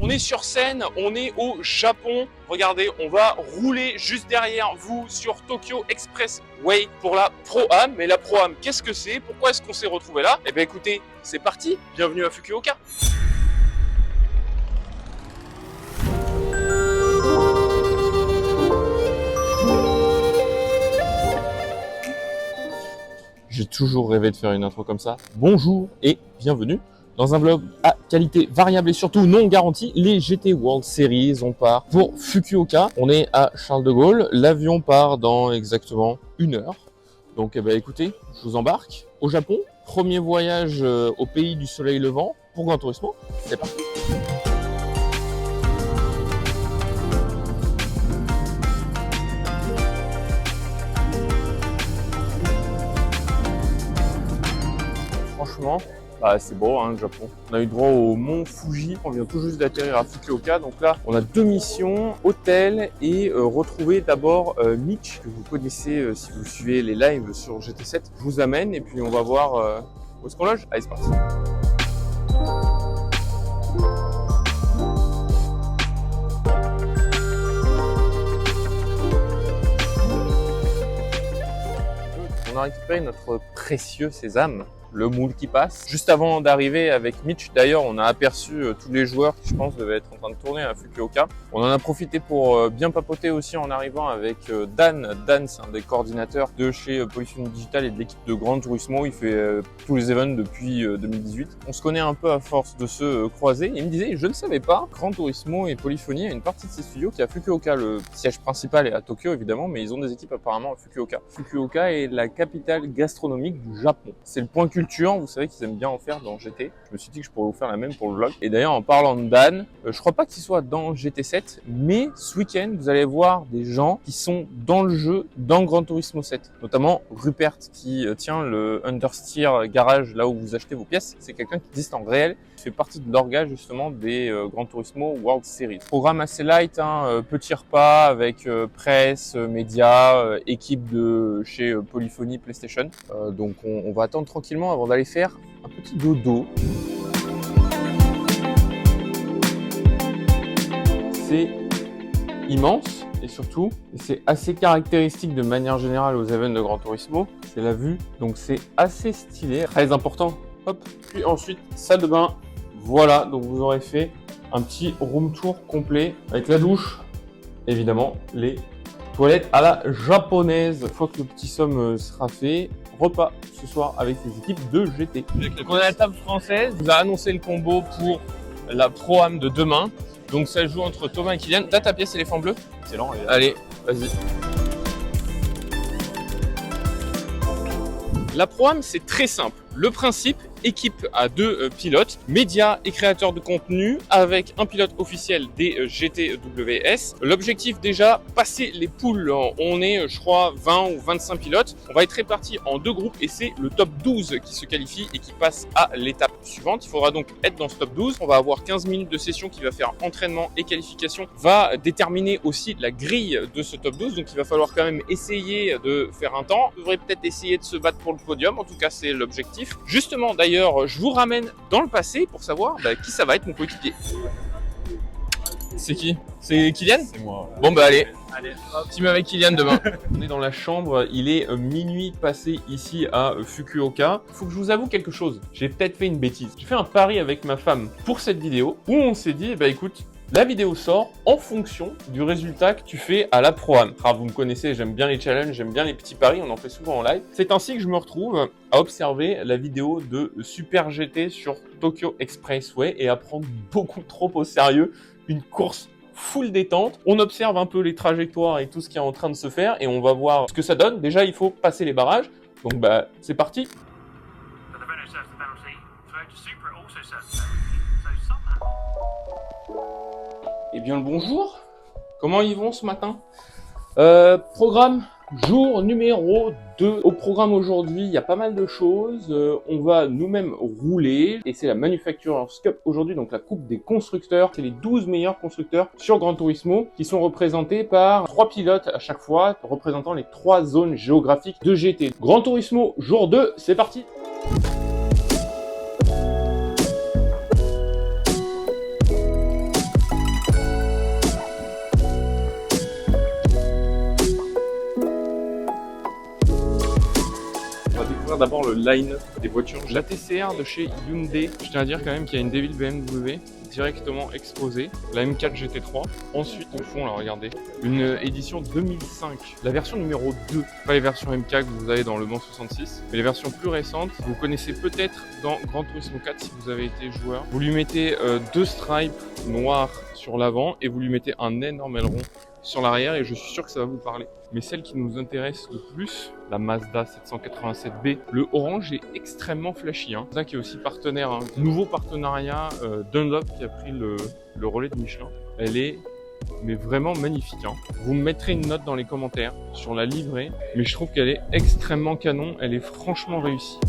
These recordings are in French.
On est sur scène, on est au Japon. Regardez, on va rouler juste derrière vous sur Tokyo Expressway pour la Pro-Am. Mais la Pro-Am, qu'est-ce que c'est? Pourquoi est-ce qu'on s'est retrouvé là? Eh bien écoutez, c'est parti. Bienvenue à Fukuoka. J'ai toujours rêvé de faire une intro comme ça. Bonjour et bienvenue dans un vlog à qualité variable et surtout non garantie, les GT World Series. On part pour Fukuoka. On est à Charles de Gaulle. L'avion part dans exactement 1 heure. Donc eh ben, écoutez, je vous embarque au Japon. Premier voyage au pays du soleil levant pour Gran Turismo. C'est parti. Franchement, c'est beau le Japon. On a eu droit au mont Fuji, on vient tout juste d'atterrir à Fukuoka. Donc là, on a 2 missions, hôtel et retrouver d'abord Mitch, que vous connaissez si vous suivez les lives sur GT7. Je vous amène et puis on va voir où est-ce qu'on loge. Allez, c'est parti. On a récupéré notre précieux sésame, le moule qui passe. Juste avant d'arriver avec Mitch, d'ailleurs, on a aperçu tous les joueurs qui, je pense, devaient être en train de tourner à Fukuoka. On en a profité pour bien papoter aussi en arrivant avec Dan. Dan, c'est un des coordinateurs de chez Polyphony Digital et de l'équipe de Gran Turismo. Il fait tous les events depuis 2018. On se connaît un peu à force de se croiser. Il me disait, je ne savais pas, Gran Turismo et Polyphony a une partie de ses studios qui est à Fukuoka. Le siège principal est à Tokyo, évidemment, mais ils ont des équipes apparemment à Fukuoka. Fukuoka est la capitale gastronomique du Japon. C'est le point culture, vous savez qu'ils aiment bien en faire dans GT. Je me suis dit que je pourrais vous faire la même pour le vlog. Et d'ailleurs, en parlant de Dan, je crois pas qu'il soit dans GT7, mais ce week-end, vous allez voir des gens qui sont dans le jeu, dans Gran Turismo 7. Notamment Rupert, qui tient le Understeer Garage, là où vous achetez vos pièces. C'est quelqu'un qui existe en réel, qui fait partie de l'orga justement des Gran Turismo World Series. Programme assez light, petit repas avec presse, médias, équipe de chez Polyphony PlayStation. Donc on va attendre tranquillement avant d'aller faire un petit dodo. C'est immense et surtout, c'est assez caractéristique de manière générale aux events de Gran Turismo, c'est la vue, donc c'est assez stylé, très important. Hop. Puis ensuite, salle de bain, voilà, donc vous aurez fait un petit room tour complet avec la douche, évidemment, les toilettes à la japonaise. Une fois que le petit somme sera fait, repas ce soir avec les équipes de GT. Donc on a la table française, vous a annoncé le combo pour la Pro-Am de demain. Donc ça joue entre Thomas et Kylian. T'as ta pièce éléphant bleu? Excellent. Allez, vas-y. La Pro-Am, c'est très simple. Le principe, équipe à 2 pilotes, médias et créateurs de contenu avec un pilote officiel des GTWS. L'objectif déjà, passer les poules. On est, je crois, 20 ou 25 pilotes. On va être répartis en 2 groupes et c'est le top 12 qui se qualifie et qui passe à l'étape suivante. Il faudra donc être dans ce top 12. On va avoir 15 minutes de session qui va faire entraînement et qualification. Va déterminer aussi la grille de ce top 12. Donc il va falloir quand même essayer de faire un temps. On devrait peut-être essayer de se battre pour le podium. En tout cas, c'est l'objectif. Justement, d'ailleurs, je vous ramène dans le passé pour savoir qui ça va être mon coéquipier. C'est qui? C'est Kylian? C'est moi. Bon allez, team avec Kylian demain. On est dans la chambre, il est minuit passé ici à Fukuoka. Faut que je vous avoue quelque chose, j'ai peut-être fait une bêtise. J'ai fait un pari avec ma femme pour cette vidéo où on s'est dit, écoute, la vidéo sort en fonction du résultat que tu fais à la Pro-Am. Vous me connaissez, j'aime bien les challenges, j'aime bien les petits paris, on en fait souvent en live. C'est ainsi que je me retrouve à observer la vidéo de Super GT sur Tokyo Expressway et à prendre beaucoup trop au sérieux une course full détente. On observe un peu les trajectoires et tout ce qui est en train de se faire et on va voir ce que ça donne. Déjà, il faut passer les barrages. Donc, c'est parti. Eh bien le bonjour, comment ils vont ce matin? Programme jour numéro 2. Au programme aujourd'hui, il y a pas mal de choses. On va nous-mêmes rouler et c'est la Manufacturers Cup aujourd'hui, donc la coupe des constructeurs. C'est les 12 meilleurs constructeurs sur Gran Turismo qui sont représentés par 3 pilotes à chaque fois, représentant les 3 zones géographiques de GT. Gran Turismo jour 2, c'est parti! sortir d'abord le line-up des voitures. La TCR de chez Hyundai, je tiens à dire quand même qu'il y a une Devil BMW directement exposée, la M4 GT3. Ensuite, au fond, là, regardez, une édition 2005, la version numéro 2, pas les versions MK que vous avez dans Le Mans 66, mais les versions plus récentes. Vous connaissez peut-être dans Gran Turismo 4 si vous avez été joueur. Vous lui mettez deux stripes noirs sur l'avant et vous lui mettez un énorme aileron sur l'arrière et je suis sûr que ça va vous parler. Mais celle qui nous intéresse le plus, la Mazda 787B, le orange est extrêmement flashy. Mazda qui est aussi partenaire, nouveau partenariat Dunlop qui a pris le relais de Michelin. Elle est mais vraiment magnifique. Vous me mettrez une note dans les commentaires sur la livrée, mais je trouve qu'elle est extrêmement canon, elle est franchement réussie.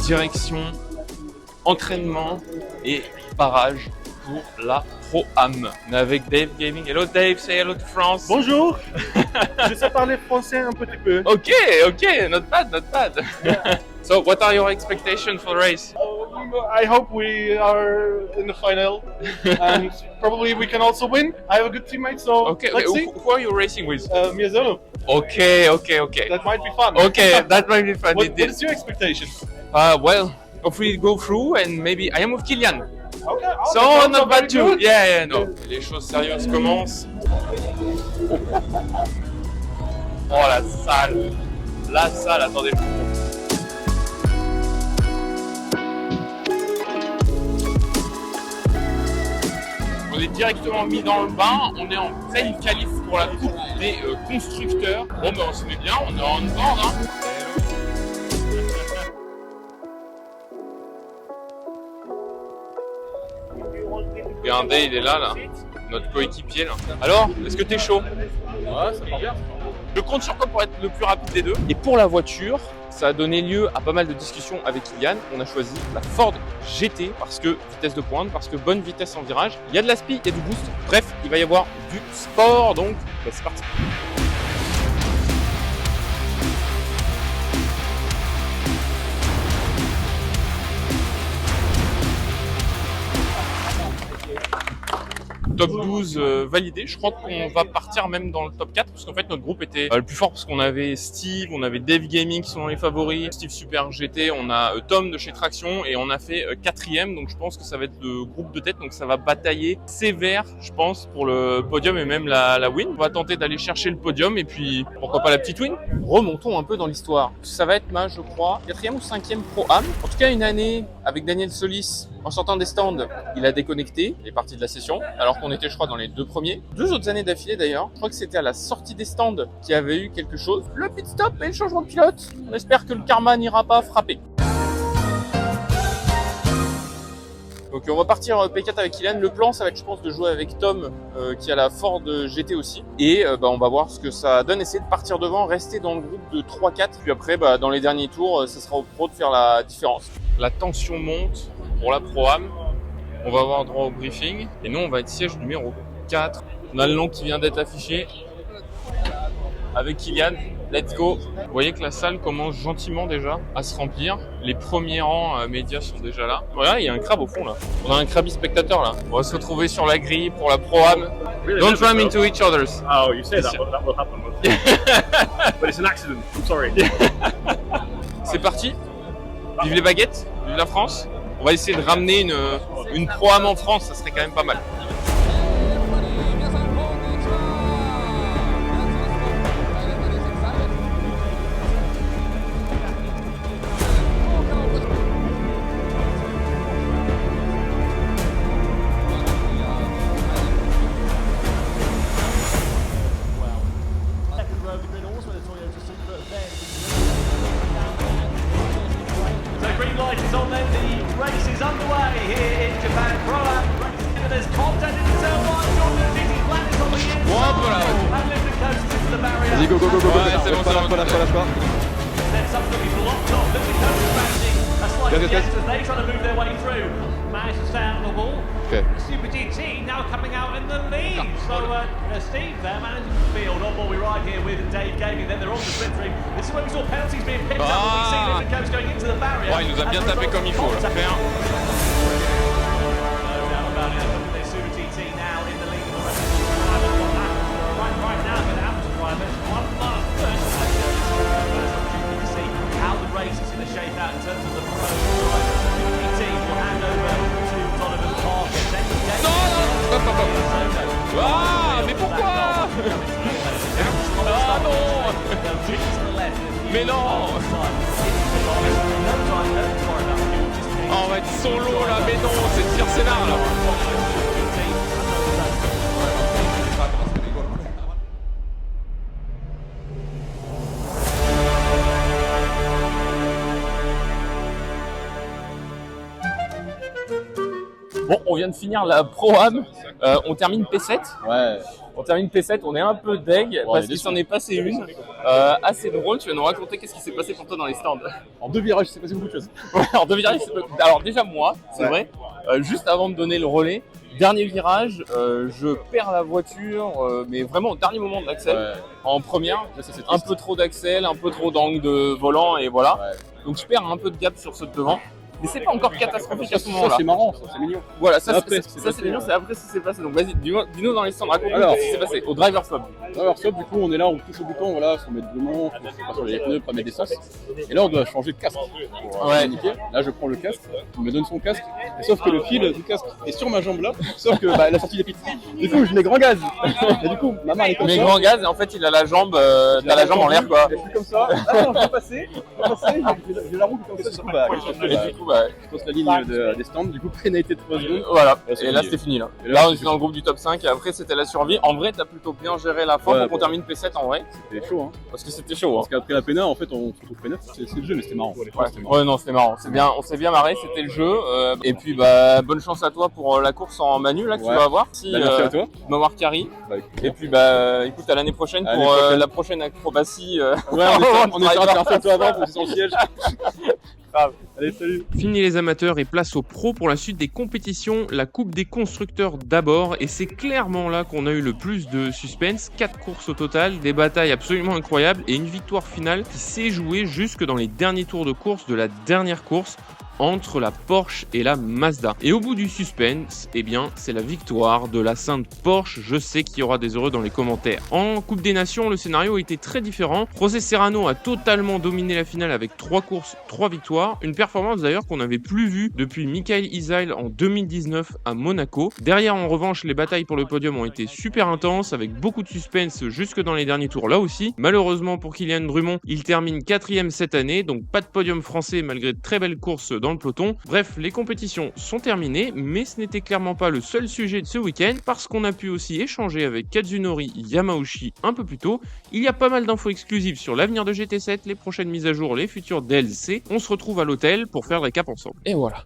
Direction, entraînement et barrage pour la Pro-Am. On est avec Dave Gaming. Hello Dave, say hello to France. Bonjour. Je sais parler français un petit peu. Ok, not bad, not bad. Yeah. So, what are your expectations for the race? I hope we are in the final and probably we can also win. I have a good teammate, so okay, let's see. Who are you racing with? Miyazono. Okay. That might be fun. Okay, that might be fun. What is your expectation? Well, hopefully go through and maybe I am with Kylian. Okay. So not bad too. Yeah, no. Les choses sérieuses commencent. Oh la salle. La salle, attendez. On est directement mis dans le bain, on est en pleine qualif pour la coupe des constructeurs. Bon ben on se met bien, on est en bord. Regardez, il est là, notre coéquipier là. Alors, est-ce que t'es chaud? Ouais, ça part bien. Je compte sur toi pour être le plus rapide des deux. Et pour la voiture, ça a donné lieu à pas mal de discussions avec Kylian. On a choisi la Ford GT parce que vitesse de pointe, parce que bonne vitesse en virage. Il y a de la speed, il y a du boost. Bref, il va y avoir du sport, donc c'est parti. Top 12 validé, je crois qu'on va partir même dans le top 4 parce qu'en fait notre groupe était le plus fort parce qu'on avait Steve, on avait Dave Gaming qui sont dans les favoris, Steve Super GT, on a Tom de chez Traction et on a fait 4e, donc je pense que ça va être le groupe de tête, donc ça va batailler sévère je pense pour le podium et même la win. On va tenter d'aller chercher le podium et puis pourquoi pas la petite win. Remontons un peu dans l'histoire, ça va être je crois 4e ou 5e Pro-Am, en tout cas une année avec Daniel Solis. En sortant des stands, il a déconnecté, il est parti de la session, alors qu'on était, je crois, dans les deux premiers. 2 autres années d'affilée d'ailleurs. Je crois que c'était à la sortie des stands qu'il y avait eu quelque chose. Le pit stop et le changement de pilote. On espère que le karma n'ira pas frapper. Donc on va partir P4 avec Kylian. Le plan, ça va être, je pense, de jouer avec Tom, qui a la Ford GT aussi. Et on va voir ce que ça donne. Essayer de partir devant, rester dans le groupe de 3-4. Puis après, dans les derniers tours, ça sera au pro de faire la différence. La tension monte. Pour la Pro-Am, on va avoir droit au briefing et nous on va être siège numéro 4. On a le nom qui vient d'être affiché avec Kylian. Let's go. Vous voyez que la salle commence gentiment déjà à se remplir. Les premiers rangs médias sont déjà là. Voilà, il y a un crabe au fond là. On a un crabi spectateur là. On va se retrouver sur la grille pour la Pro-Am. Don't ram into each others. Oh, you say that will happen. But it's an accident. I'm sorry. C'est parti. Vive les baguettes. Vive la France. On va essayer de ramener une Pro-Am en France, ça serait quand même pas mal. Vas-y, go, Ouais, c'est bon, lâche pas. Okay. Super GT now coming out in the lead. So Steve there managing to field on while we ride here with Dave Gaming. Then they're on the sprint stream. This is where we saw penalties being picked up. We see different codes going into the barrier. Ouais, il nous a bien tapé comme il faut là. No doubt about it. Look at this Super GT now in the lead. there's one last push. You can see how the race is going to shape out in terms of the pro team. Will hand over to Donovan Parker. Ah, mais pourquoi? Ah non. Mais non. Oh, on va être solo là, mais non, c'est le pire scénar là. Bon, on vient de finir la Pro-Am, on termine P7. Ouais. On termine P7, on est un peu deg parce qu'il s'en est passé une. Assez drôle, tu vas nous raconter qu'est-ce qui s'est passé pour toi dans les stands. En 2 virages, il s'est passé beaucoup de choses. Ouais, alors, deux virages, alors déjà moi, c'est vrai, juste avant de donner le relais, dernier virage, je perds la voiture, mais vraiment au dernier moment de l'accel, en première, un peu trop d'accel, un peu trop d'angle de volant et voilà. Ouais. Donc je perds un peu de gap sur ceux de devant. Mais c'est pas encore catastrophique à ce moment-là. C'est marrant, c'est mignon. Voilà, ça c'est mignon, c'est après ce qui s'est passé. Donc vas-y, dis-nous dans les stands, raconte-nous ce qui s'est passé au driver swap. Driver swap, du coup, on est là, on touche au bouton, voilà, faut mettre de l'eau, faut sur les pneus, pas mettre des sas. Et là, on doit changer de casque. Pour niquer. Là, je prends le casque, il me donne son casque, et sauf que le fil du casque est sur ma jambe là, sauf que la sortie des pits. Du coup, je mets grand gaz. Et du coup, ma main est comme ça. Mais grand gaz, et en fait, il a la jambe, t'as la jambe en l'air quoi. Je suis comme ça. Ah non, je vais passer, j'ai la roue comme ça, du coup, je pose la ligne des stands, du coup pénalité de 3 secondes. Voilà, et là c'était fini là. Là on était dans le groupe du top 5 et après c'était la survie. En vrai t'as plutôt bien géré la fin pour qu'on termine P7 en vrai. C'était chaud hein. Parce que c'était chaud. Parce qu'après la P9 en fait on se retrouve P9, c'est le jeu mais c'était marrant. Ouais non c'était marrant, on s'est bien marré, c'était le jeu. Et puis bah bonne chance à toi pour la course en manu là que tu vas avoir. Merci à toi. M'avoir carry. Et puis bah écoute à l'année prochaine pour la prochaine acrobatie. Ouais on essaiera de faire ça toi avant pour que tu sois le siège. Allez, salut. Fini les amateurs et place aux pros pour la suite des compétitions. La Coupe des constructeurs d'abord, et c'est clairement là qu'on a eu le plus de suspense. 4 courses au total, des batailles absolument incroyables et une victoire finale qui s'est jouée jusque dans les derniers tours de course de la dernière course entre la Porsche et la Mazda. Et au bout du suspense, eh bien, c'est la victoire de la sainte Porsche. Je sais qu'il y aura des heureux dans les commentaires. En Coupe des Nations, le scénario était très différent. José Serrano a totalement dominé la finale avec 3 courses, 3 victoires. Une performance d'ailleurs qu'on n'avait plus vue depuis Michael Isail en 2019 à Monaco. Derrière, en revanche, les batailles pour le podium ont été super intenses avec beaucoup de suspense jusque dans les derniers tours là aussi. Malheureusement pour Kylian Drumont, il termine 4e cette année, donc pas de podium français malgré de très belles courses dans le peloton. Bref, les compétitions sont terminées, mais ce n'était clairement pas le seul sujet de ce week-end, parce qu'on a pu aussi échanger avec Kazunori Yamauchi un peu plus tôt. Il y a pas mal d'infos exclusives sur l'avenir de GT7, les prochaines mises à jour, les futurs DLC. On se retrouve à l'hôtel pour faire le récap ensemble. Et voilà.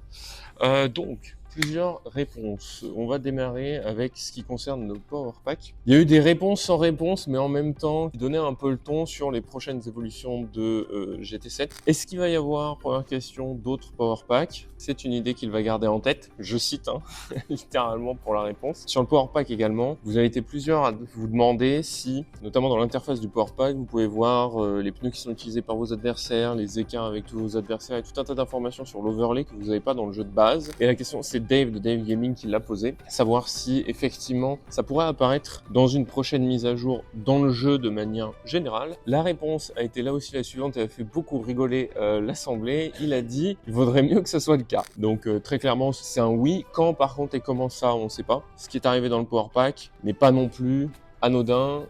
Donc, plusieurs réponses. On va démarrer avec ce qui concerne nos Power Packs. Il y a eu des réponses sans réponse, mais en même temps, qui donnaient un peu le ton sur les prochaines évolutions de GT7. Est-ce qu'il va y avoir, première question, d'autres Power Packs? C'est une idée qu'il va garder en tête. Je cite, littéralement pour la réponse. Sur le Power Pack également, vous avez été plusieurs à vous demander si, notamment dans l'interface du Power Pack, vous pouvez voir les pneus qui sont utilisés par vos adversaires, les écarts avec tous vos adversaires et tout un tas d'informations sur l'overlay que vous n'avez pas dans le jeu de base. Et la question, c'est Dave de Dave Gaming qui l'a posé, savoir si effectivement ça pourrait apparaître dans une prochaine mise à jour dans le jeu de manière générale. La réponse a été là aussi la suivante, elle a fait beaucoup rigoler l'assemblée. Il a dit il vaudrait mieux que ça soit le cas. Donc très clairement c'est un oui. Quand par contre et comment ça on ne sait pas. Ce qui est arrivé dans le Power Pack n'est pas non plus anodin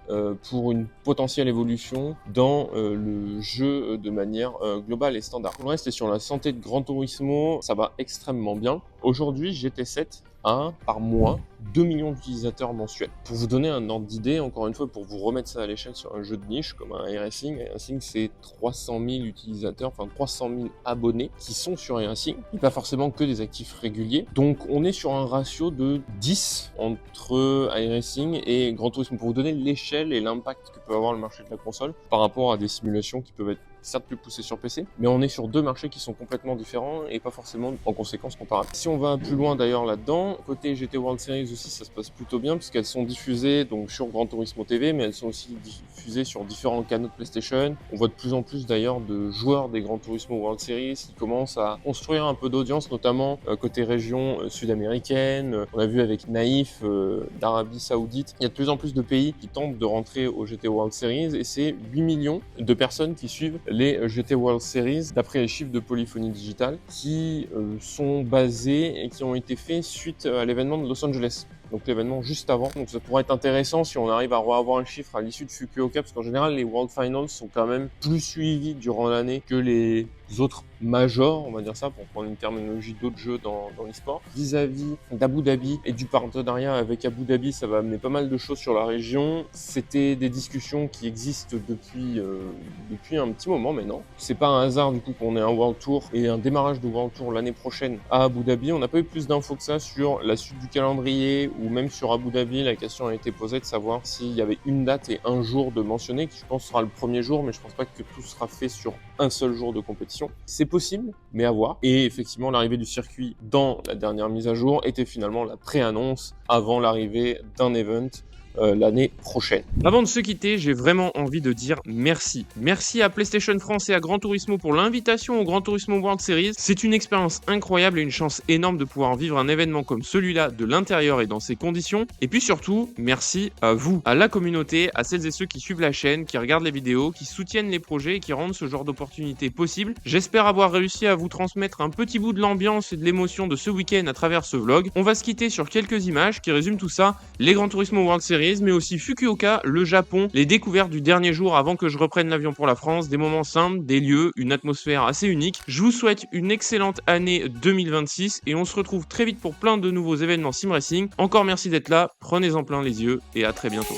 pour une potentielle évolution dans le jeu de manière globale et standard. Pour le reste, sur la santé de Gran Turismo, ça va extrêmement bien. Aujourd'hui, GT7 a par mois 2 millions d'utilisateurs mensuels. Pour vous donner un ordre d'idée, encore une fois, pour vous remettre ça à l'échelle sur un jeu de niche comme un iRacing, iRacing c'est 300 000 utilisateurs, enfin 300 000 abonnés qui sont sur iRacing, et pas forcément que des actifs réguliers. Donc on est sur un ratio de 10 entre iRacing et Gran Turismo, pour vous donner l'échelle et l'impact que peut avoir le marché de la console par rapport à des simulations qui peuvent être certes plus poussé sur PC, mais on est sur deux marchés qui sont complètement différents et pas forcément en conséquence comparables. Si on va plus loin d'ailleurs là-dedans, côté GT World Series aussi, ça se passe plutôt bien puisqu'elles sont diffusées donc sur Gran Turismo TV, mais elles sont aussi diffusées sur différents canaux de PlayStation. On voit de plus en plus d'ailleurs de joueurs des Gran Turismo World Series qui commencent à construire un peu d'audience, notamment côté région sud-américaine. On a vu avec Naïf d'Arabie Saoudite. Il y a de plus en plus de pays qui tentent de rentrer au GT World Series et c'est 8 millions de personnes qui suivent les GT World Series d'après les chiffres de Polyphonie Digital qui sont basés et qui ont été faits suite à l'événement de Los Angeles. Donc l'événement juste avant. Donc ça pourrait être intéressant si on arrive à avoir un chiffre à l'issue de Fukuoka, parce qu'en général les World Finals sont quand même plus suivis durant l'année que les autres majors, on va dire ça, pour prendre une terminologie d'autres jeux dans l'e-sport. Vis-à-vis d'Abu Dhabi et du partenariat avec Abu Dhabi, ça va amener pas mal de choses sur la région. C'était des discussions qui existent depuis un petit moment maintenant. C'est pas un hasard du coup qu'on ait un World Tour et un démarrage de World Tour l'année prochaine à Abu Dhabi. On n'a pas eu plus d'infos que ça sur la suite du calendrier ou même sur Abu Dhabi. La question a été posée de savoir s'il y avait une date et un jour de mentionner, qui je pense sera le premier jour, mais je pense pas que tout sera fait sur un seul jour de compétition. C'est possible, mais à voir. Et effectivement, l'arrivée du circuit dans la dernière mise à jour était finalement la pré-annonce avant l'arrivée d'un event l'année prochaine. Avant de se quitter, j'ai vraiment envie de dire merci. Merci à PlayStation France et à Gran Turismo pour l'invitation au Gran Turismo World Series. C'est une expérience incroyable et une chance énorme de pouvoir vivre un événement comme celui-là de l'intérieur et dans ces conditions. Et puis surtout, merci à vous, à la communauté, à celles et ceux qui suivent la chaîne, qui regardent les vidéos, qui soutiennent les projets et qui rendent ce genre d'opportunités possible. J'espère avoir réussi à vous transmettre un petit bout de l'ambiance et de l'émotion de ce week-end à travers ce vlog. On va se quitter sur quelques images qui résument tout ça. Les Gran Turismo World Series, mais aussi Fukuoka, le Japon, les découvertes du dernier jour avant que je reprenne l'avion pour la France, des moments simples, des lieux, une atmosphère assez unique. Je vous souhaite une excellente année 2026 et on se retrouve très vite pour plein de nouveaux événements sim racing. Encore merci d'être là, prenez-en plein les yeux et à très bientôt.